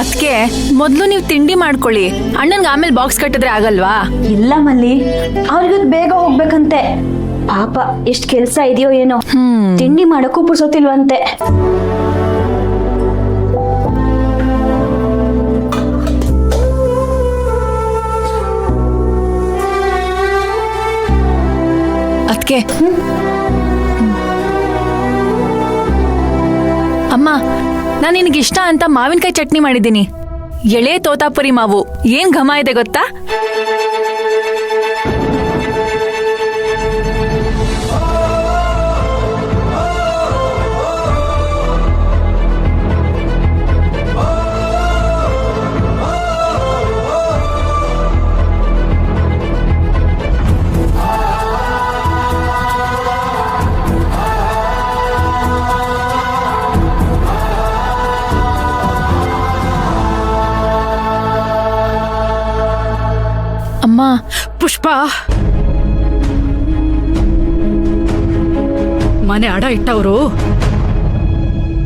ಅದಕ್ಕೆ ಮೊದಲು ನೀವು ತಿಂಡಿ ಮಾಡ್ಕೊಳ್ಳಿ, ಅಣ್ಣನ್ಗೆ ಆಮೇಲೆ ಬಾಕ್ಸ್ ಕಟ್ಟಿದ್ರೆ ಆಗಲ್ವಾ? ಇಲ್ಲ ಮಲ್ಲಿ, ಅವ್ರಿಗದ್ ಬೇಗ ಹೋಗ್ಬೇಕಂತೆ. ಪಾಪ ಎಷ್ಟ್ ಕೆಲ್ಸ ಇದೆಯೋ ಏನೋ, ತಿಂಡಿ ಮಾಡಕ್ಕೂ ಪುರ್ಸೋತಿಲ್ವಂತೆ. ಅದಕ್ಕೆ ಅಮ್ಮ, ನಾನು ನಿನಗಿಷ್ಟ ಅಂತ ಮಾವಿನಕಾಯಿ ಚಟ್ನಿ ಮಾಡಿದ್ದೀನಿ. ಎಳೆ ತೋತಾಪುರಿ ಮಾವು, ಏನ್ ಘಮ ಇದೆ ಗೊತ್ತಾ? ಅಮ್ಮ, ಪುಷ್ಪ, ಮನೆ ಅಡ ಇಟ್ಟವರು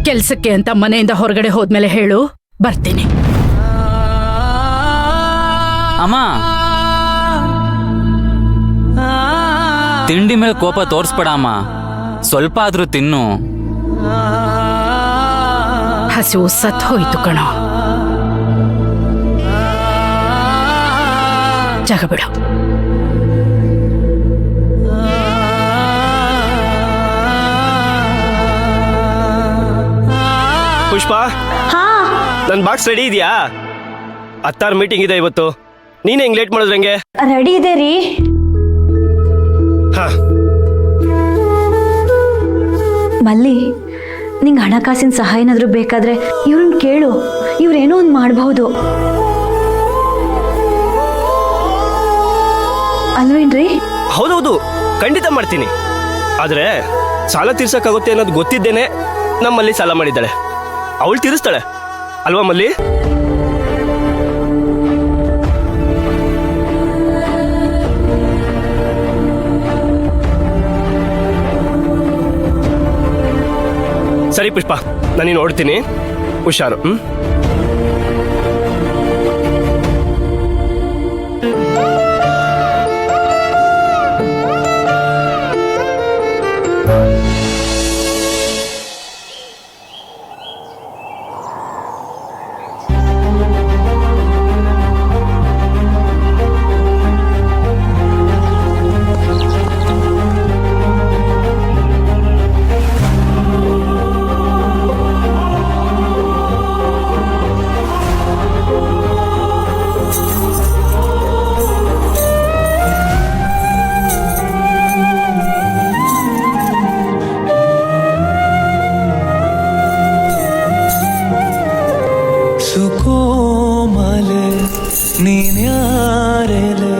ಕೆಲ್ಸಕ್ಕೆ ಅಂತ ಮನೆಯಿಂದ ಹೊರಗಡೆ ಹೋದ್ಮೇಲೆ ಹೇಳು, ಬರ್ತೀನಿ. ಅಮ್ಮ, ತಿಂಡಿ ಮೇಲೆ ಕೋಪ ತೋರಿಸ್ಬೇಡ ಅಮ್ಮ, ಸ್ವಲ್ಪ ಆದ್ರೂ ತಿನ್ನು. ಹಸಿವು ಸತ್ ಹೋಯ್ತು ಕಣೋ, ಜಾಗ ಬಿಡು. ಪುಷ್ಪ, ನನ್ ಬಾಕ್ಸ್ ರೆಡಿ ಇದೆಯಾ? ಅತ್ತಾರು ಮೀಟಿಂಗ್ ಇದೆ ಇವತ್ತು, ನೀನ್ ಹೆಂಗ್ ಲೇಟ್ ಮಾಡಿದ್ರಂಗೆ? ರೆಡಿ ಇದೆ ರೀ. ಹಾ, ಮಲ್ಲಿ, ನಿಂಗೆ ಹಣಕಾಸಿನ ಸಹಾಯ ಏನಾದ್ರೂ ಬೇಕಾದ್ರೆ ಇವ್ರನ್ನ ಕೇಳು, ಇವ್ರೇನೋ ಒಂದು ಮಾಡಬಹುದು ಅಲ್ವೇನ್ರಿ? ಹೌದೌದು, ಖಂಡಿತ ಮಾಡ್ತೀನಿ. ಆದ್ರೆ ಸಾಲ ತೀರ್ಸಕ್ಕಾಗುತ್ತೆ ಅನ್ನೋದು ಗೊತ್ತಿದ್ದೇನೆ ನಮ್ಮಲ್ಲಿ ಸಾಲ ಮಾಡಿದ್ದಾಳೆ, ಅವಳು ತೀರಿಸ್ತಾಳೆ ಅಲ್ವಾ ಮಲ್ಲಿ? ಸರಿ ಪುಷ್ಪ, ನಾನಿನ್ನು ನೋಡ್ತೀನಿ, ಹುಷಾರು. ಸುಕೋಮಲೆ ನೀನ್ಯಾರೆಲೆ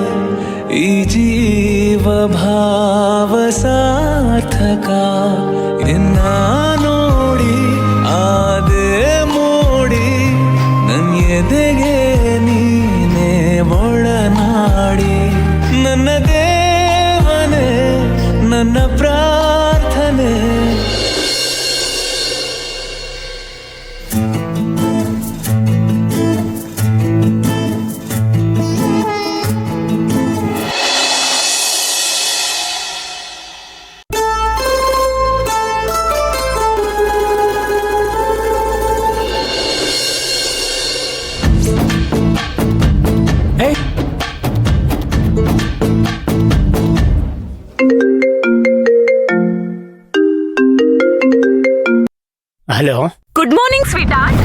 ಈ ಜೀವ ಭಾವ ಸಾರ್ಥಕ ನಿನ್ನ ನೋಡಿ ಆದೆ ಮೋಡಿ ನನ್ನ ಎದೆಗೆ ನೀನೇ ಒಳನಾಡಿ ನನ್ನ ದೇವನೇ ನನ್ನ ಪ್ರಾರ್ಥನೆ hello, good morning sweet art.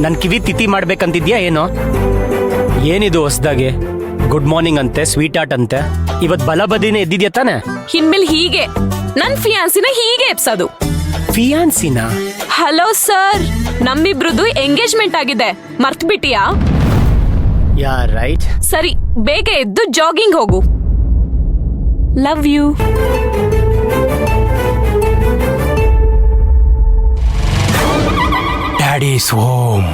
ನನ್ ಕಿವಿ ತಿಥಿ ಮಾಡ್ಬೇಕಂತಿದ್ಯಾ ಏನೋ? ಏನಿದು ಹೊಸ್ದಾಗೆ ಗುಡ್ ಮಾರ್ನಿಂಗ್ ಅಂತೆ, ಸ್ವೀಟ್ ಆರ್ಟ್ ಅಂತೆ? ಇವತ್ ಬಲಬದಿನೇ ಎದ್ದಿದ್ಯಾ ತಾನೆ? ಇನ್ಮೇಲೆ ಹೀಗೆ ನನ್ ಫಿಯಾನ್ಸಿನ ಹೀಗೆ ಎಪ್ಸೋದು. ಫಿಯಾನ್ಸಿನ? ಹಲೋ ಸರ್, ನಮ್ಮಿಬ್ರದ್ದು ಎಂಗೇಜ್ಮೆಂಟ್ ಆಗಿದೆ, ಮರ್ತ್ ಬಿಟ್ಟಿಯಾ? Yeah right. ಸರಿ, ಬೇಗ ಎದ್ದು ಜಾಗಿಂಗ್ ಹೋಗು. Love you. Daddy is home.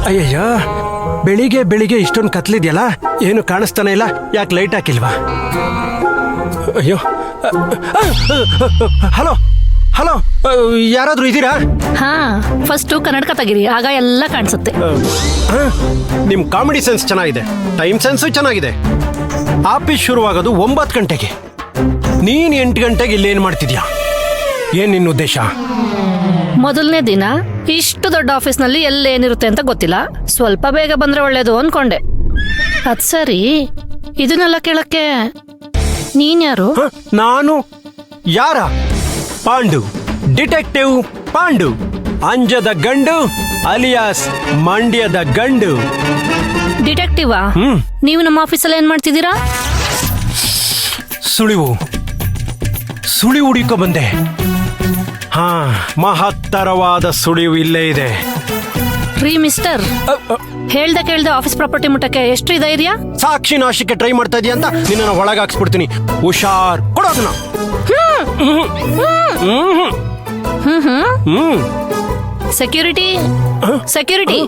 ಅಯ್ಯಯ್ಯೋ, ಬೆಳಿಗ್ಗೆ ಬೆಳಿಗ್ಗೆ ಇಷ್ಟೊಂದು ಕತ್ಲಿದ್ಯಲ್ಲ, ಏನು ಕಾಣಿಸ್ತಾನೆ ಇಲ್ಲ. ಯಾಕೆ ಲೈಟ್ ಹಾಕಿಲ್ವಾ? ಅಯ್ಯೋ, ಹಲೋ ಹಲೋ, ಯಾರಾದ್ರೂ ಇದ್ದೀರಾ? ಹಾ, ಫಸ್ಟ್ ಕನ್ನಡಕ ತೆಗಿರಿ, ಆಗ ಎಲ್ಲ ಕಾಣಿಸುತ್ತೆ. ನಿಮ್ ಕಾಮಿಡಿ ಸೆನ್ಸ್ ಚೆನ್ನಾಗಿದೆ, ಟೈಮ್ ಸೆನ್ಸು ಚೆನ್ನಾಗಿದೆ. ಆಫೀಸ್ ಶುರುವಾಗೋದು 9 ಗಂಟೆಗೆ, ನೀನ್ 8 ಗಂಟೆಗೆ ಇಲ್ಲೇನ್ ಮಾಡ್ತಿದ್ಯಾ? ಏನ್ ನಿನ್ನ ಉದ್ದೇಶ? ಮೊದಲನೇ ದಿನ ಇಷ್ಟು ದೊಡ್ಡ ಆಫೀಸ್ನಲ್ಲಿ ಎಲ್ಲೇನಿರುತ್ತೆ ಅಂತ ಗೊತ್ತಿಲ್ಲ, ಸ್ವಲ್ಪ ಬೇಗ ಬಂದ್ರೆ ಒಳ್ಳೇದು ಅನ್ಕೊಂಡೆ. ಅದ್ ಸರಿ, ಇದನ್ನೆಲ್ಲ ಕೇಳಕ್ಕೆ ನೀನ್ ಯಾರು? ನಾನು ಯಾರ? ಪಾಂಡು, ಡಿಟೆಕ್ಟಿವ್ ಪಾಂಡು, ಅಂಜದ ಗಂಡು ಅಲಿಯಾಸ್ ಮಂಡ್ಯದ ಗಂಡು. ಡಿಟೆಕ್ಟಿವಾ? ನೀವು ನಮ್ಮ ಆಫೀಸಲ್ಲಿ ಏನ್ ಮಾಡ್ತಿದ್ದೀರಾ? ಸುಳಿವು ಹುಡುಕೋ ಬಂದೆ. ಹಾ, ಮಹತ್ತರವಾದ ಸುಳಿವು ಇಲ್ಲೇ ಇದೆ. ರೀ ಮಿಸ್ಟರ್, ಹೇಳ್ದೆ ಕೇಳ್ದೆ ಆಫೀಸ್ ಪ್ರಾಪರ್ಟಿ ಮುಟ್ಟಕ್ಕೆ ಎಷ್ಟು ಧೈರ್ಯ? ಸಾಕ್ಷಿ ನಾಶಕ್ಕೆ ಟ್ರೈ ಮಾಡ್ತಾ ಇದೀಯ ಅಂತ ನಿನ್ನ ಒಳಗಾಕ್ಸ್ಬಿಡ್ತೀನಿ. ಹುಷಾರ್, ಕೊಡೋದನ್ನ. Security, security.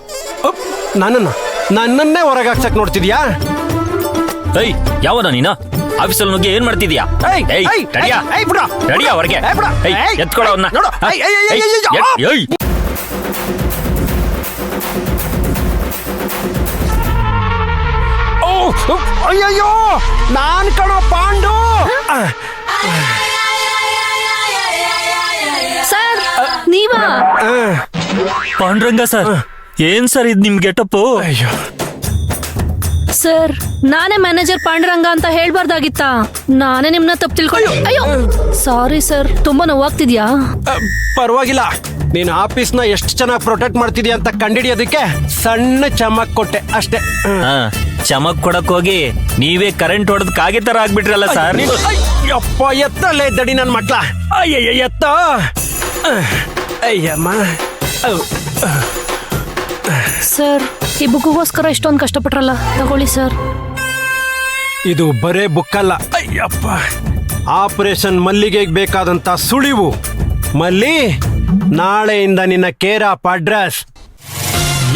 ನನ್ನನ್ನೇ ಹೊರಗಾಕ್ಸಕ್ ನೋಡ್ತಿದ್ಯಾ? ಏಯ್, ಯಾವನ ನೀನ? ಆಫೀಸಲ್ಲಿ ನುಗ್ಗಿ ಏನ್ ಮಾಡ್ತಿದ್ಯಾ? ರೆಡಿಯಾ ಹೊರಗೆ? ಎತ್ಕೊಳ ಅವನ್ನ. ಅಯ್ಯಯ್ಯೋ, ನಾನ್ ಕಣೋ ಪಾಂಡು. ಸರ್, ನೀವಾ? ಪಾಂಡುರಂಗ ಸರ್, ಏನ್ ಸರ್ ಇದ್ ನಿಮ್ ಗೆಟಪ್ಪು? ಅಯ್ಯೋ, ಸರ್, ನಾನೇ ಮ್ಯಾನೇಜರ್ ಪಾಂಡುರಂಗ ಅಂತ ಹೇಳ್ಬಾರ್ದಾಗಿತ್ತ? ನಾನೇ ನಿಮ್ನ ತಪ್ಪು ತಿಳ್ಕೊಳ್ಳಿ. ಅಯ್ಯೋ, ಸಾರಿ ಸರ್, ತುಂಬಾ ನೋವಾಗ್ತಿದ್ಯಾ? ಪರವಾಗಿಲ್ಲ. ನೀನ್ ಆಫೀಸ್ನ ಎಷ್ಟು ಚೆನ್ನಾಗಿ ಪ್ರೊಟೆಕ್ಟ್ ಮಾಡ್ತಿದ್ಯಾ ಅಂತ ಕಂಡಿಡಿಯೋದಕ್ಕೆ ಸಣ್ಣ ಚಮಕ್ ಕೊಟ್ಟೆ ಅಷ್ಟೇ. ಚಮಕ್ ಕೊಡಕ್ ಹೋಗಿ ನೀವೇ ಕರೆಂಟ್ ಹೊಡೆದ್ ಕಾಗೆ ತರ ಆಗ್ಬಿಟ್ರಲ್ಲ ಸರ್. ಅಯ್ಯಪ್ಪ, ಎತ್ತಲ್ಲೇ ದಡಿ ನನ್ ಮಕ್ಳ. ಅಯ್ಯಯ್ಯ, ಎತ್ತ. ಅಯ್ಯಮ್ಮ. ಸರ್, ಈ ಬುಕ್ಗೋಸ್ಕರ ಇಷ್ಟೊಂದು ಕಷ್ಟಪಟ್ರಲ್ಲ, ತಗೊಳ್ಳಿ ಸರ್. ಇದು ಬರೇ ಬುಕ್ ಅಲ್ಲ. ಅಯ್ಯಪ್ಪ, ಆಪರೇಷನ್ ಮಲ್ಲಿಗೆಗೆ ಬೇಕಾದಂತ ಸುಳಿವು. ಮಲ್ಲಿ, ನಾಳೆಯಿಂದ ನಿನ್ನ ಕೇರ್ ಆಫ್ ಅಡ್ರೆಸ್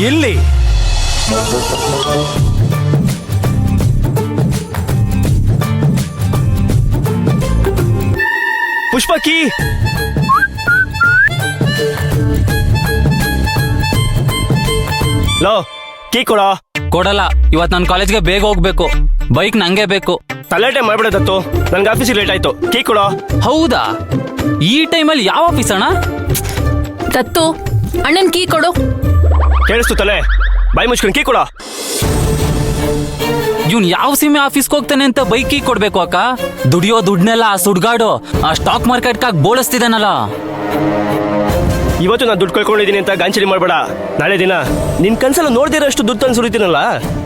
ಇಲ್ಲಿ. ಪುಷ್ಪಕಿ, ಲೋ ಕೀ ಕೊಡೋ. ಕೊಡಲ್ಲ. ಇವತ್ ನಾನು ಕಾಲೇಜ್ಗೆ ಬೇಗ ಹೋಗ್ಬೇಕು. ಬೈಕ್ ನಂಗೆ ಬೇಕು. ತಲೆಟೆ ಮಾಡ್ಬಿಡೋದತ್ತು, ನನ್ಗೆ ಆಫೀಸಿಗೆ ಲೇಟ್ ಆಯ್ತು. ಕೀ ಕೊಡೋ. ಹೌದಾ? ಈ ಟೈಮಲ್ಲಿ ಯಾವ ಆಫೀಸ್ ಅಣ್ಣ? ದತ್ತು, ಅಣ್ಣನ್ ಕೀ ಕೊಡು. ಕೇಳಿಸ್ತು ತಲೆ? ಬಾಯಿ ಮುಚ್ಕೊಂಡು ಕೀ ಕೊಡೋ. ಇವ್ನ್ ಯಾವ ಸೀಮೆ ಆಫೀಸ್ಗೆ ಹೋಗ್ತಾನೆ ಅಂತ ಬೈಕ್ ಕೀ ಕೊಡ್ಬೇಕು ಅಕ್ಕ? ದುಡಿಯೋ ದುಡ್ನೆಲ್ಲ ಆ ಸುಡ್ಗಾಡು ಆ ಸ್ಟಾಕ್ ಮಾರ್ಕೆಟ್ಗಾಗ್ ಬೋಳಿಸ್ತಿದ್ದಾನಲ್ಲ. ಇವತ್ತು ನಾನು ದುಡ್ಡು ಕಳ್ಕೊಂಡಿದ್ದೀನಿ ಅಂತ ಗಾಂಚಲಿ ಮಾಡ್ಬೇಡ. ನಾಳೆ ದಿನ ನಿನ್ ಕನ್ಸಲ್ಲ ನೋಡ್ದಿರೋಷ್ಟು ದುಡ್ಡು ತಂದು ಸುರಿತೀನಲ್ಲ,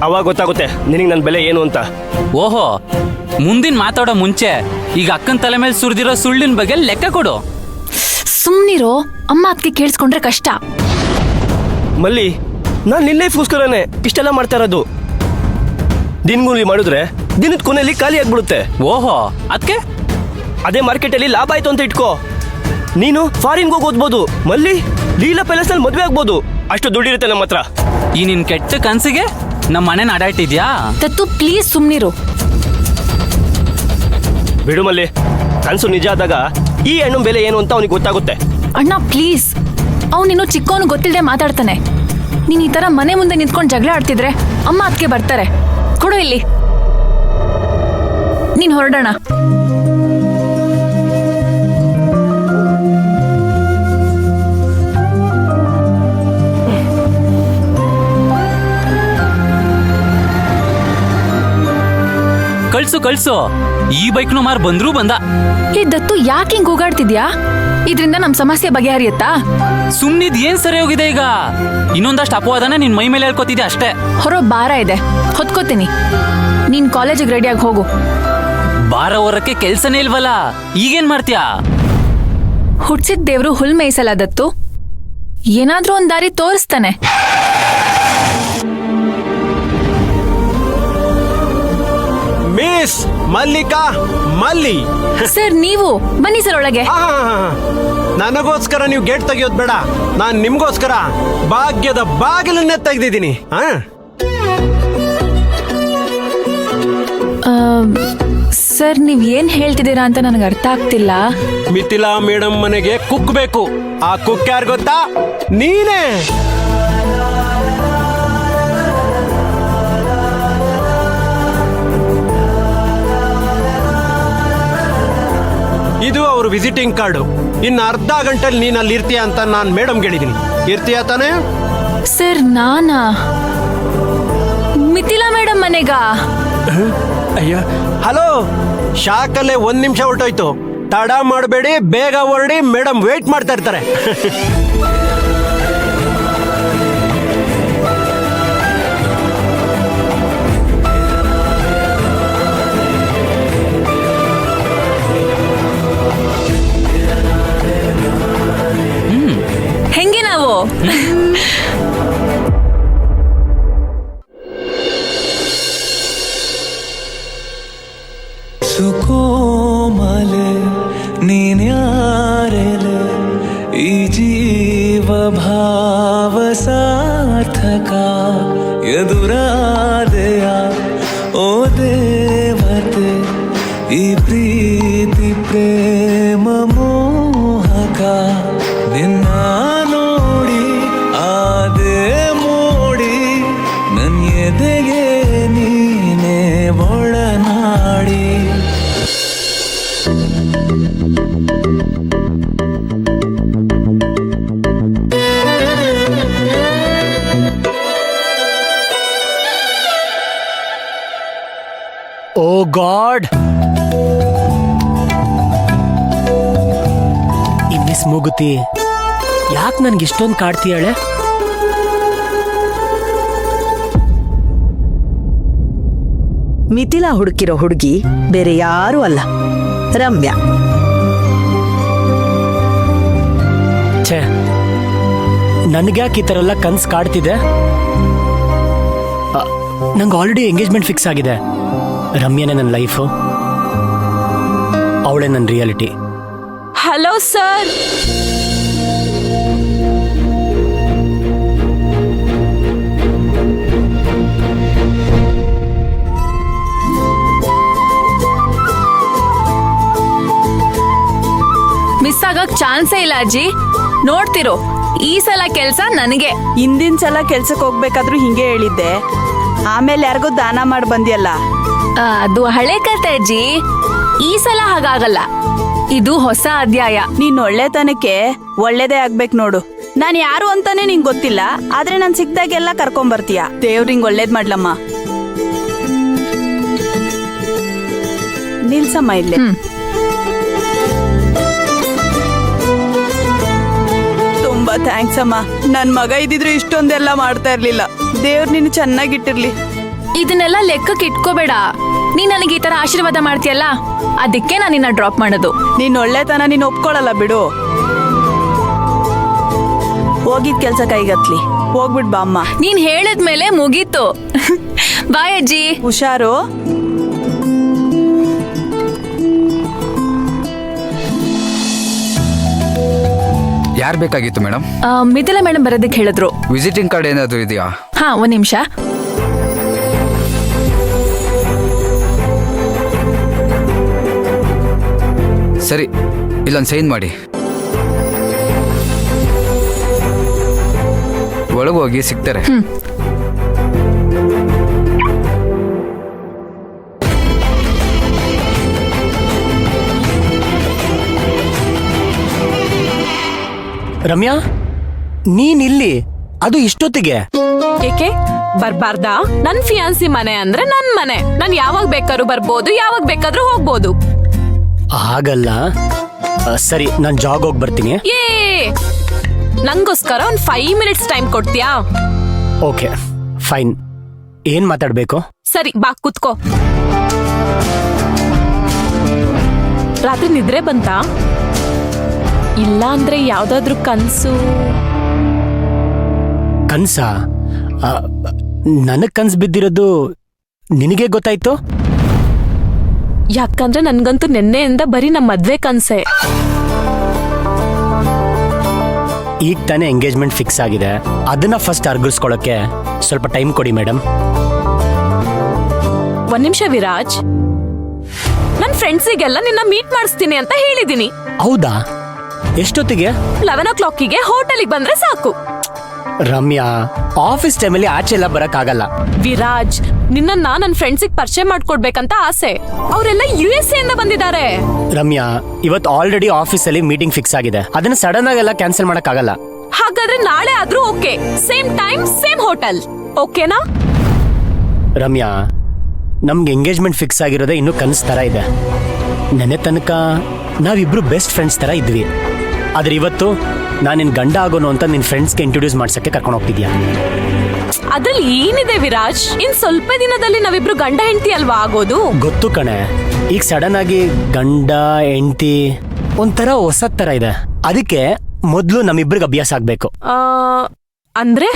ಅವಾಗ ಗೊತ್ತಾಗುತ್ತೆ ನಿನಗೆ ನನ್ನ ಬೆಲೆ ಏನು ಅಂತ. ಓಹೋ, ಮುಂದಿನ ಮಾತಾಡೋ ಮುಂಚೆ ಈಗ ಅಕ್ಕನ ತಲೆ ಮೇಲೆ ಸುರಿದಿರೋ ಸುಳ್ಳಿನ ಬಗ್ಗೆ ಲೆಕ್ಕ ಕೊಡು. ಸುಮ್ನಿರೋ, ಅಮ್ಮ ಅದಕ್ಕೆ ಕೇಳಿಸ್ಕೊಂಡ್ರೆ ಕಷ್ಟ. ಮಲ್ಲಿ, ನಾನು ನಿನ್ನ ಲೈಫ್ಗೋಸ್ಕರನೇ ಇಷ್ಟೆಲ್ಲ ಮಾಡ್ತಾ ಇರೋದು. ದಿನಗೂಲಿ ಮಾಡಿದ್ರೆ ದಿನದ ಕೊನೆಯಲ್ಲಿ ಖಾಲಿ ಆಗ್ಬಿಡುತ್ತೆ. ಓಹೋ, ಅದಕ್ಕೆ ಅದೇ ಮಾರ್ಕೆಟಲ್ಲಿ ಲಾಭ ಆಯ್ತು ಅಂತ ಇಟ್ಕೋ. ನೀನು ಫಾರಿನ್ಗೆ ಹೋಗಿ ಓದ್ಬೋದು. ಮಲ್ಲಿ, ಲೀಲಾ ಪ್ಯಾಲೇಸ್ ನಲ್ಲಿ ಮದ್ವೆ ಆಗ್ಬೋದು. ಅಷ್ಟು ದುಡ್ಡಿರುತ್ತೆ ನಮ್ಮ ಹತ್ರ. ಈ ನಿನ್ ಕೆಟ್ಟ ಕನ್ಸಿಗೆ ನಮ್ಮ ಮನೆನ ಅಡಾಯ್ತಿದ್ಯಾ? ದತ್ತು, ಪ್ಲೀಸ್ ಸುಮ್ನಿರು. ಬಿಡು ಮಲ್ಲಿ, ಕನ್ಸು ನಿಜ ಆದಾಗ ಈ ಹೆಣ್ಣು ಬೆಲೆ ಏನು ಅಂತ ಅವನಿಗೆ ಗೊತ್ತಾಗುತ್ತೆ. ಅಣ್ಣ ಪ್ಲೀಸ್, ಅವನಿನ್ನು ಚಿಕ್ಕವನು ಗೊತ್ತಿಲ್ಲದೆ ಮಾತಾಡ್ತಾನೆ. ನೀನ್ ಈ ತರ ಮನೆ ಮುಂದೆ ನಿಂತ್ಕೊಂಡು ಜಗಳ ಆಡ್ತಿದ್ರೆ ಅಮ್ಮ ಅದಕ್ಕೆ ಬರ್ತಾರೆ. ಕೊಡು ಇಲ್ಲಿ. ನೀನ್ ಹೊರಡೋಣ. ಕಳ್ಸು. ಈ ಬೈಕ್ನು ಮಾರ್ ಬಂದ್ರೂ ಬಂದ. ಈ ದತ್ತು, ಯಾಕೆ ಹಿಂಗ್ ಕೂಗಾಡ್ತಿದ್ಯಾ? ಇದ್ರಿಂದ ನಮ್ ಸಮಸ್ಯೆ ಬಗೆಹರಿಯತ್ತಾ? ಸುಮ್ನಿದ್ ಏನ್ ಸರಿ ಹೋಗಿದೆ ಈಗ? ಇನ್ನೊಂದಷ್ಟು ಅಪವಾದನ ನಿನ್ ಮೈ ಮೇಲೆ ಹೇಳ್ಕೊತಿದ್ದೆ ಅಷ್ಟೇ. ಹೊರೋ ಭಾರ ಇದೆ, ಹೊತ್ಕೋತೀನಿ. ನೀನ್ ಕಾಲೇಜಿಗೆ ರೆಡಿಯಾಗಿ ಹೋಗು. ಬಾರ ಹೊರಕ್ಕೆ ಕೆಲ್ಸನೇ ಇಲ್ವಲ್ಲ, ಈಗೇನ್ ಮಾಡ್ತೀಯಾ? ಹುಡ್ಸಿದ್ ದೇವ್ರು ಹುಲ್ ಮೇಯ್ಸಲ್ಲ ದತ್ತು. ಏನಾದ್ರೂ ಒಂದ್ ದಾರಿ ತೋರಿಸ್ತಾನೆ. ಮಿಸ್ ಮಲ್ಲಿಕಾ, ಮಲ್ಲಿ. ಸರ್, ನೀವು ಬನ್ನಿ ಸರ್ ಒಳಗೆ. ನನಗೋಸ್ಕರ ನೀವು ಗೇಟ್ ತೆಗಿಯೋದು ಬೇಡ. ನಾನು ನಿಮ್ಗೋಸ್ಕರ ಭಾಗ್ಯದ ಬಾಗಿಲನ್ನೇ ತೆಗೆದಿದ್ದೀನಿ. ಸರ್ ನೀವ್ ಏನ್ ಹೇಳ್ತಿದ್ದೀರಾ ಅಂತ ನನಗೆ ಅರ್ಥ ಆಗ್ತಿಲ್ಲ. ಮಿಥಿಲಾ ಮೇಡಮ್ ಮನೆಗೆ ಕುಕ್ ಬೇಕು. ಆ ಕುಕ್ ಯಾರು ಗೊತ್ತಾ? ನೀನೇ. ಇದು ಅವ್ರ ವಿಸಿಟಿಂಗ್ ಕಾರ್ಡು. ಇನ್ನು ಅರ್ಧ ಗಂಟೆಲಿ ನೀನ್ ಅಲ್ಲಿ ಇರ್ತೀಯ ಅಂತ ನಾನು ಮೇಡಮ್ ಹೇಳಿದೀನಿ. ಇರ್ತೀಯ ತಾನೇ? ಸರ್ ನಾನಾ ಮಿಥಿಲಾ ಮೇಡಮ್ ಮನೆಗಾ? ಅಯ್ಯೋ ಹಲೋ, ಶಾಕಲ್ಲೇ 1 ನಿಮಿಷ ಹೊರಟೋಯ್ತು. ತಡ ಮಾಡಬೇಡಿ, ಬೇಗ ಹೊರಡಿ. ಮೇಡಮ್ ವೇಟ್ ಮಾಡ್ತಾ ಇರ್ತಾರೆ. ಹೆಂಗೆ ನಾವು? ಸುಕೋಮಲೆ ನೀನ್ಯಾರೆಲೆ ಈ ಜೀವ ಭಾವ ಸಾರ್ಥಕ ಎದುರಾದೆಯ ಓ ದೇವತೆ ಈ ಪ್ರೀತಿ ಪ್ರೇಮ ಮೋಹಕ ನಿನ್ನ ನೋಡಿ ಆದೆ ಮೋಡಿ ನನ್ನ ಎದೆಗೆ ನೀನೇ ಒಳನಾಡಿ. ಓ ಗಾಡ್, ಈ ಮಿಸ್ ಮೂಗುತಿ ಯಾಕೆ ನನ್ಗೆ ಇಷ್ಟೊಂದು ಕಾಡ್ತೀಯಾಳೆ? ಮಿಥಿಲಾ ಹುಡುಕಿರೋ ಹುಡುಗಿ ಬೇರೆ ಯಾರೂ ಅಲ್ಲ, ರಮ್ಯಾ. ಛೇ, ನನ್ಗ್ಯಾಕೆ ಈ ಥರ ಎಲ್ಲ ಕನ್ಸು ಕಾಡ್ತಿದೆ? ನಂಗೆ ಆಲ್ರೆಡಿ ಎಂಗೇಜ್ಮೆಂಟ್ ಫಿಕ್ಸ್ ಆಗಿದೆ. ರಮ್ಯಾನೇ ನನ್ನ ಲೈಫು, ಅವಳೇ ನನ್ನ ರಿಯಾಲಿಟಿ. Hello sir. ಮಿಸ್ ಆಗಕ್ ಚಾನ್ಸೇ ಇಲ್ಲ ಅಜ್ಜಿ. ನೋಡ್ತಿರೋ, ಈ ಸಲ ಕೆಲ್ಸ ನನಗೆ. ಹಿಂದಿನ ಸಲ ಕೆಲ್ಸಕ್ಕೆ ಹೋಗ್ಬೇಕಾದ್ರೂ ಹಿಂಗೆ ಹೇಳಿದ್ದೆ. ಆಮೇಲೆ ಯಾರಿಗೋ ದಾನ ಮಾಡಿ ಬಂದಿಯಲ್ಲ. ಅದು ಹಳೆ ಕತೆ ಅಜ್ಜಿ. ಈ ಸಲ ಹಾಗಾಗಲ್ಲ, ಇದು ಹೊಸ ಅಧ್ಯಾಯ. ನೀನ್ ಒಳ್ಳೆತನಕ್ಕೆ ಒಳ್ಳೇದೇ ಆಗ್ಬೇಕು ನೋಡು. ನಾನ್ ಯಾರು ಅಂತಾನೆ ನಿಂಗ್ ಗೊತ್ತಿಲ್ಲ, ಆದ್ರೆ ನಾನ್ ಸಿಕ್ದಾಗೆಲ್ಲ ಕರ್ಕೊಂಡ್ ಬರ್ತೀಯ. ದೇವ್ರಿಂಗ್ ಒಳ್ಳೇದ್ ಮಾಡ್ಲಮ್ಮ. ನಿಲ್ಸಮ್ಮ ಇಲ್ಲೇ. ತುಂಬಾ ಥ್ಯಾಂಕ್ಸ್ ಅಮ್ಮ. ನನ್ ಮಗ ಇದ್ದಿದ್ರೆ ಇಷ್ಟೊಂದೆಲ್ಲ ಮಾಡ್ತಾ ಇರ್ಲಿಲ್ಲ. ದೇವ್ರು ನಿನ್ನ ಚೆನ್ನಾಗಿಟ್ಟಿರ್ಲಿ. ಇದನ್ನೆಲ್ಲ ಲೆಕ್ಕಕ್ಕೆ ಇಟ್ಕೋಬೇಡ. ನೀ ನನಗೆ ಈ ತರ ಆಶೀರ್ವಾದ ಮಾಡ್ತೀಯಲ್ಲ, ಅದಕ್ಕೆ ನಾನು ನಿನ್ನ ಡ್ರಾಪ್ ಮಾಡೋದು. ನೀನ್ ಒಳ್ಳೆತನ ನೀನ್ ಒಪ್ಕೊಳಲ್ಲ ಬಿಡು. ಹೋಗಿದ್ ಕೆಲ್ಸ ಕೈಗತ್ಲಿ. ಹೋಗ್ಬಿಡ್ ಬಾ ಅಮ್ಮ. ನೀನ್ ಹೇಳಿದ್ಮೇಲೆ ಮುಗೀತು. ಬಾಯ್ ಅಜ್ಜಿ. ಹುಷಾರು. ಯಾರು ಬೇಕಾಗಿತ್ತು ಮೇಡಮ್? ಮಿಥಿಲಾ ಮೇಡಮ್ ಬರೋದಕ್ಕೆ ಹೇಳಿದ್ರು. ವಿಸಿಟಿಂಗ್ ಕಾರ್ಡ್ ಏನಾದ್ರು ಇದೆಯಾ? ಹಾ, 1 ನಿಮಿಷ. ಸರಿ, ಇಲ್ಲೊಂದು ಸೈನ್ ಮಾಡಿ. ಒಳಗೆ ಹೋಗಿ ಸಿಗ್ತಾರೆ. ರಮ್ಯಾ, ನೀನಿಲ್ಲಿ? ಅದು ಇಷ್ಟೊತ್ತಿಗೆ? ಏಕೆ ಬರ್ಬಾರ್ದಾ? ನನ್ ಫಿಯಾನ್ಸಿ ಮನೆ ಅಂದ್ರೆ ನನ್ ಮನೆ. ನಾನ್ ಯಾವಾಗ ಬೇಕಾದ್ರೂ ಬರ್ಬೋದು, ಯಾವಾಗ ಬೇಕಾದ್ರೂ ಹೋಗ್ಬೋದು. ಆಗಲ್ಲ. ಸರಿ, ನಾನ್ ಜಾಗ್ ಹೋಗಿ ಬರ್ತೀನಿ. ಏ, ನಂಗೋಸ್ಕರ ಒಂದ್ 5 ಮಿನಿಟ್ಸ್ ಟೈಮ್ ಕೊಡ್ತೀಯಾ? Okay fine. ಏನ್ ಮಾತಾಡ್ಬೇಕು? ಸರಿ ಬಾ ಕುತ್ಕೋ. ರಾತ್ರಿ ನಿದ್ರೆ ಬಂತಾ? ಇಲ್ಲ ಅಂದ್ರೆ ಯಾವ್ದಾದ್ರು ಕನ್ಸು? ಕನ್ಸ? ನನಗ್ ಕನ್ಸ್ ಬಿದ್ದಿರೋದು ನಿನಗೆ ಗೊತ್ತಾಯ್ತು? ಯಾಕಂದ್ರೆ ನನ್ಗಂತೂ ನೆನ್ನೆಯಿಂದ ಬರೀ ನಮ್ಮ ಮದ್ವೆ ಕನ್ಸೆ. ಈಗ ತಾನೇ ಎಂಗೇಜ್ಮೆಂಟ್ ಫಿಕ್ಸ್ ಆಗಿದೆ, ಅದನ್ನ ಫಸ್ಟ್ ಅರ್ಗಿಸ್ಕೊಳ್ಳೋಕೆ ಸ್ವಲ್ಪ ಟೈಮ್ ಕೊಡಿ ಮೇಡಮ್. ಒಂದ್ ನಿಮಿಷ ವಿರಾಜ್, ನನ್ ಫ್ರೆಂಡ್ಸಿಗೆಲ್ಲ ನಿನ್ನ ಮೀಟ್ ಮಾಡಿಸ್ತೀನಿ ಅಂತ ಹೇಳಿದೀನಿ. ಹೌದಾ? ಎಷ್ಟೊತ್ತಿಗೆ? 11 ಹೋಟೆಲಿಗೆ ಬಂದ್ರೆ ಸಾಕು. ರಮ್ಯಾ, ಆಫೀಸ್ ಟೈಮಲ್ಲಿ ಆಚೆ ಎಲ್ಲ ಬರಕ್ಕಾಗಲ್ಲ. ವಿರಾಜ್, ನಿನ್ನ ನನ್ನ ಫ್ರೆಂಡ್ಸಿಗೆ ಪರಿಚಯ ಮಾಡ್ಕೊಡ್ಬೇಕಂತ ಆಸೆ. ಅವರೆಲ್ಲ USA ಇಂದ ಬಂದಿದ್ದಾರೆ. ರಮ್ಯಾ, ಇವತ್ತು ಆಲ್ರೆಡಿ ಆಫೀಸಲ್ಲಿ ಮೀಟಿಂಗ್ ಫಿಕ್ಸ್ ಆಗಿದೆ, ಅದನ್ನ ಸಡನ್ ಆಗಿ ಎಲ್ಲ ಕ್ಯಾನ್ಸಲ್ ಮಾಡಕ್ಕಾಗಲ್ಲ. ಹಾಗಾದ್ರೆ ನಾಳೆ ಆದ್ರೂ okay, same time same hotel, ಓಕೆನಾ? ರಮ್ಯಾ, ನಮ್ಗೆ ಎಂಗೇಜ್ಮೆಂಟ್ ಫಿಕ್ಸ್ ಆಗಿರೋದೇ ಇನ್ನೂ ಕನಸು ಥರ ಇದೆ. ನೆನೆ ತನಕ ನಾವಿಬ್ರು ಬೆಸ್ಟ್ ಫ್ರೆಂಡ್ಸ್ ಥರ ಇದ್ವಿ. ಆದ್ರೆ ಇವತ್ತು ನಾನು ನಿನ್ ಗಂಡ ಆಗೋನು ಅಂತ ನಿನ್ ಫ್ರೆಂಡ್ಸ್ಗೆ ಇಂಟ್ರೊಡ್ಯೂಸ್ ಮಾಡ್ಸಕ್ಕೆ ಕರ್ಕೊಂಡು ಹೋಗ್ತಿದ್ಯಾ. ಅದ್ರಲ್ಲಿ ಏನಿದೆ ವಿರಾಜ್? ಇನ್ ಸ್ವಲ್ಪ ದಿನದಲ್ಲಿ ನಾವಿಬ್ರು ಗಂಡ ಹೆಂಡತಿ ಅಲ್ವಾ ಆಗೋದು? ಗೊತ್ತು ಕಣೆ, ಈಗ ಸಡನ್ ಆಗಿ ಗಂಡ ಹೆಂಡತಿ ಒಂಥರ ಹೊಸ ಥರ ಇದೆ. ಅದಕ್ಕೆ ಮೊದಲು ನಮ್ಮಿಬ್ರಿಗೆ ಅಭ್ಯಾಸ ಆಗ್ಬೇಕು. ಅಂದ್ರೆ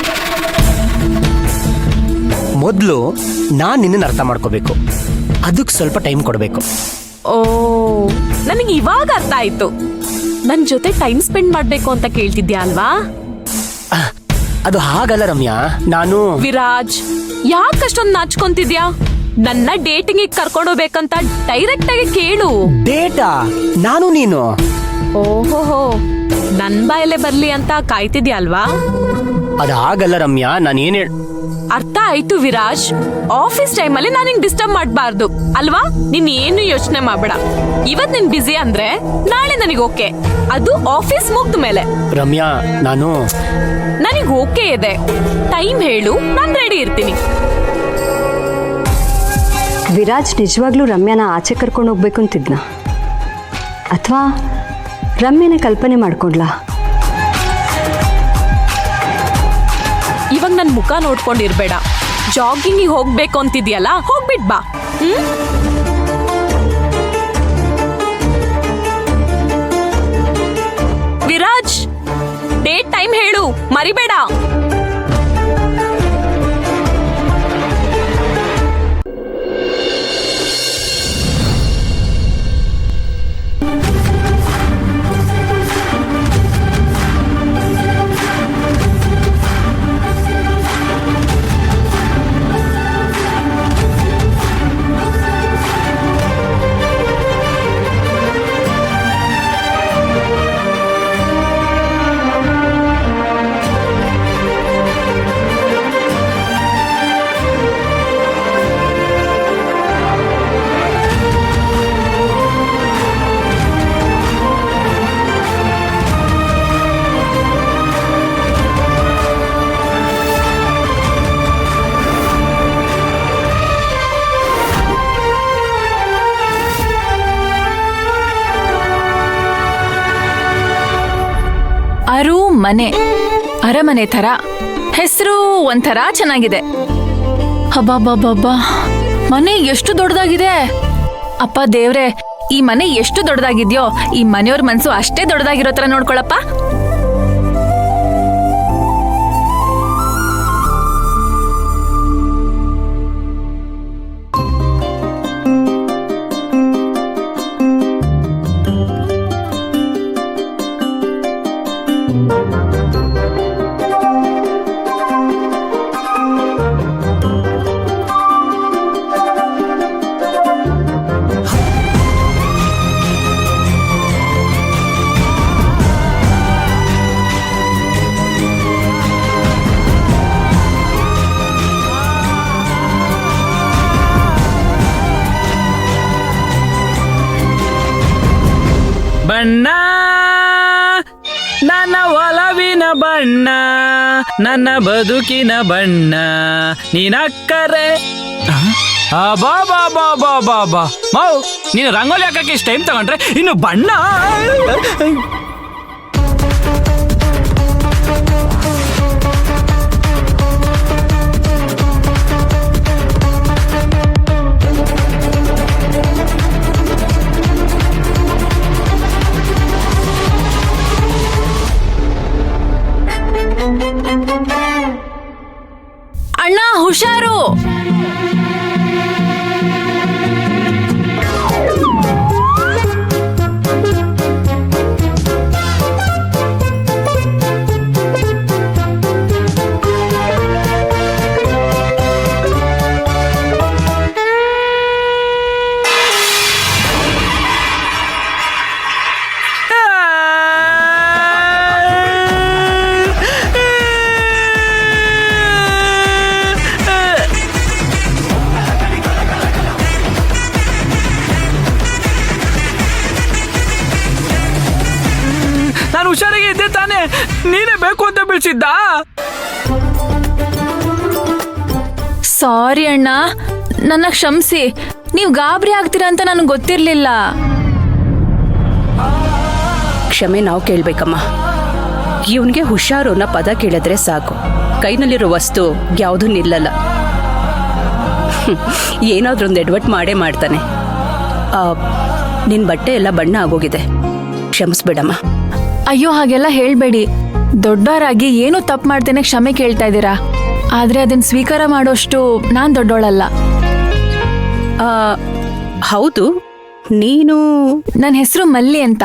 ಮೊದಲು ನಾನ್ ನಿನ್ನ ಅರ್ಥ ಮಾಡ್ಕೋಬೇಕು, ಅದಕ್ಕೆ ಸ್ವಲ್ಪ ಟೈಮ್ ಕೊಡಬೇಕು. ಓ, ನನಗೆ ಇವಾಗ ಅರ್ಥ ಆಯ್ತು. ನನ್ ಜೊತೆ ಟೈಮ್ ಸ್ಪೆಂಡ್ ಮಾಡ್ಬೇಕು ಅಂತ ಕೇಳ್ತಿದ್ಯಾ ಅಲ್ವಾ? ಅದು ಹಾಗಲ್ಲ ರಮ್ಯಾ, ನಾನು ವಿರಾಜ್, ಯಾಕಷ್ಟೊಂದು ನಾಚ್ಕೊಂತಿದ್ಯಾ? ನನ್ನ ಡೇಟಿಂಗ್ ಕರ್ಕೊಂಡೋಗ್ಬೇಕಂತ ಡೈರೆಕ್ಟ್ ಆಗಿ ಕೇಳು. ಡೇಟಾ? ನಾನು ನೀನು? ಓಹೋಹೋ, ನನ್ ಬಾಯಲ್ಲೇ ಬರ್ಲಿ ಅಂತ ಕಾಯ್ತಿದ್ಯಾ ಅಲ್ವಾ? ಅದು ಹಾಗಲ್ಲ ರಮ್ಯಾ, ನಾನು ಏನ್ ಅರ್ಥ ಆಯ್ತು ವಿರಾಜ್. ಆಫೀಸ್ ಟೈಮಲ್ಲಿ ನಾನು ನಿಂಗೆ ಡಿಸ್ಟರ್ಬ್ ಮಾಡಬಾರ್ದು ಅಲ್ವಾ? ನೀನ್ ಏನು ಯೋಚನೆ ಮಾಡ್ಬೇಡ. ಇವತ್ ನಿನ್ ಬಿಸಿ ಅಂದ್ರೆ ನಾಳೆ ನನಗೆ ಓಕೆ, ಅದು ಆಫೀಸ್ ಮುಗ್ದ ಮೇಲೆ. ರಮ್ಯಾ, ನನಗೆ ಓಕೆ ಇದೆ, ಟೈಮ್ ಹೇಳು, ನಾನು ರೆಡಿ ಇರ್ತೀನಿ. ವಿರಾಜ್ ನಿಜವಾಗ್ಲೂ ರಮ್ಯಾನ ಆಚೆ ಕರ್ಕೊಂಡು ಹೋಗ್ಬೇಕು ಅಂತಿದ್ನ, ಅಥವಾ ರಮ್ಯನೇ ಕಲ್ಪನೆ ಮಾಡ್ಕೊಂಡ್ಲಾ? ಇವಾಗ ನನ್ ಮುಖ ನೋಡ್ಕೊಂಡಿರ್ಬೇಡ. ಜಾಗಿಂಗ್ ಹೋಗ್ಬೇಕು ಅಂತಿದ್ಯಲ್ಲ, ಹೋಗ್ಬಿಟ್ ಬಾ. ವಿರಾಜ್, ಡೇಟ್ ಟೈಮ್ ಹೇಳು, ಮರಿಬೇಡ. ಮನೆ ಅರಮನೆ ಥರ, ಹೆಸರು ಒಂಥರ ಚೆನ್ನಾಗಿದೆ. ಹಬ್ಬಬ್ಬಬ್ಬಬ್ಬಾ, ಮನೆ ಎಷ್ಟು ದೊಡ್ಡದಾಗಿದೆ! ಅಪ್ಪ ದೇವ್ರೆ, ಈ ಮನೆ ಎಷ್ಟು ದೊಡ್ಡದಾಗಿದ್ಯೋ ಈ ಮನೆಯವ್ರ ಮನ್ಸು ಅಷ್ಟೇ ದೊಡ್ಡದಾಗಿರೋ ತರ ನೋಡ್ಕೊಳಪ್ಪ. ಬಣ್ಣ ನನ್ನ ಒಲವಿನ ಬಣ್ಣ, ನನ್ನ ಬದುಕಿನ ಬಣ್ಣ ನೀನಕ್ಕರೆ. ಬಾ ಬಾ ಬಾ ಬಾ ಬಾ ಬಾ ಮಾವು, ನೀನು ರಂಗೋಲಿ ಹಾಕಕ್ಕೆ ಇಷ್ಟು ಟೈಮ್ ತಗೊಂಡ್ರೆ ಇನ್ನು ಬಣ್ಣ. ಅಣ್ಣ ಹುಷಾರು! ಬೇಕು ಅಂತ ಬೀಳ್ಸಿದ್ದ. ಸಾರಿ ಅಣ್ಣ, ನನ್ನ ಕ್ಷಮಿಸಿ. ನೀವು ಗಾಬರಿ ಆಗ್ತೀರಾ ಅಂತ ನನಗೆ ಗೊತ್ತಿರ್ಲಿಲ್ಲ. ಕ್ಷಮೆ ನಾವು ಕೇಳ್ಬೇಕಮ್ಮ. ಇವನ್ಗೆ ಹುಷಾರು ಅನ್ನೋ ಪದ ಕೇಳಿದ್ರೆ ಸಾಕು, ಕೈನಲ್ಲಿರೋ ವಸ್ತು ಯಾವುದೂ ನಿಲ್ಲಲ್ಲ. ಏನಾದ್ರೂ ಒಂದು ಎಡವಟ್ ಮಾಡೇ ಮಾಡ್ತಾನೆ. ನಿನ್ ಬಟ್ಟೆ ಎಲ್ಲ ಬಣ್ಣ ಆಗೋಗಿದೆ, ಕ್ಷಮಿಸ್ಬಿಡಮ್ಮ. ಅಯ್ಯೋ ಹಾಗೆಲ್ಲ ಹೇಳ್ಬೇಡಿ. ದೊಡ್ಡವರಾಗಿ ಏನು ತಪ್ಪು ಮಾಡ್ತೇನೆ ಕ್ಷಮೆ ಕೇಳ್ತಾ ಇದ್ದೀರಾ. ಆದ್ರೆ ಅದನ್ನ ಸ್ವೀಕಾರ ಮಾಡೋಷ್ಟು ನಾನ್ ದೊಡ್ಡೋಳಲ್ಲ. ಹೌದು, ನೀನು? ನನ್ನ ಹೆಸರು ಮಲ್ಲಿ ಅಂತ.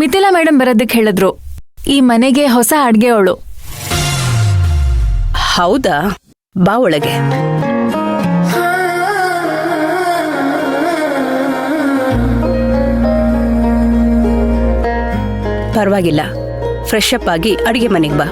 ಮಿಥಿಲಾ ಮೇಡಮ್ ಬರೋದಕ್ಕೆ ಹೇಳಿದ್ರು. ಈ ಮನೆಗೆ ಹೊಸ ಅಡ್ಗೆಯವಳು. ಹೌದಾ? ಬಾ ಒಳಗೆ. ಪರವಾಗಿಲ್ಲ, ಫ್ರೆಶ್ ಅಪ್ ಆಗಿ ಅಡಿಗೆ ಮನೆಗೆ ಬಾ.